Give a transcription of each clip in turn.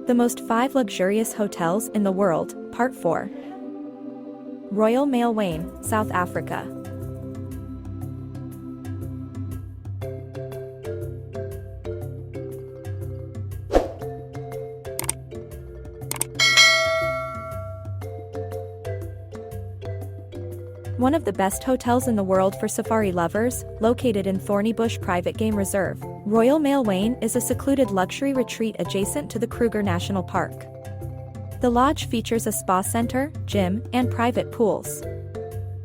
The most 5 luxurious hotels in the world, Part 4. Royal Mailwain, South Africa. One of the best hotels in the world for safari lovers, located in Thornybush Private Game Reserve, Royal Mailwain is a secluded luxury retreat adjacent to the Kruger National Park. The lodge features a spa center, gym, and private pools.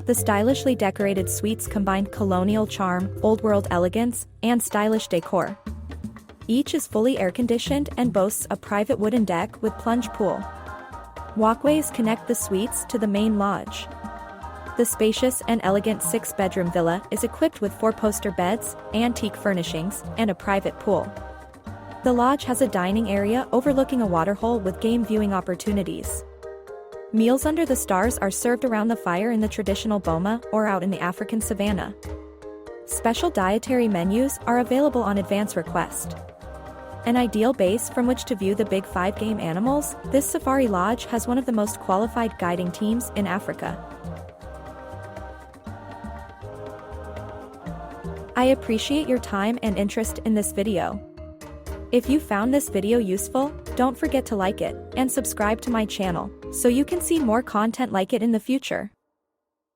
The stylishly decorated suites combine colonial charm, old-world elegance, and stylish decor. Each is fully air-conditioned and boasts a private wooden deck with plunge pool. Walkways connect the suites to the main lodge. The spacious and elegant 6-bedroom villa is equipped with 4-poster beds, antique furnishings, and a private pool. The lodge has a dining area overlooking a waterhole with game viewing opportunities. Meals under the stars are served around the fire in the traditional boma or out in the African savanna. Special dietary menus are available on advance request. An ideal base from which to view the Big 5 game animals, this safari lodge has one of the most qualified guiding teams in Africa. I appreciate your time and interest in this video. If you found this video useful, don't forget to like it and subscribe to my channel so you can see more content like it in the future.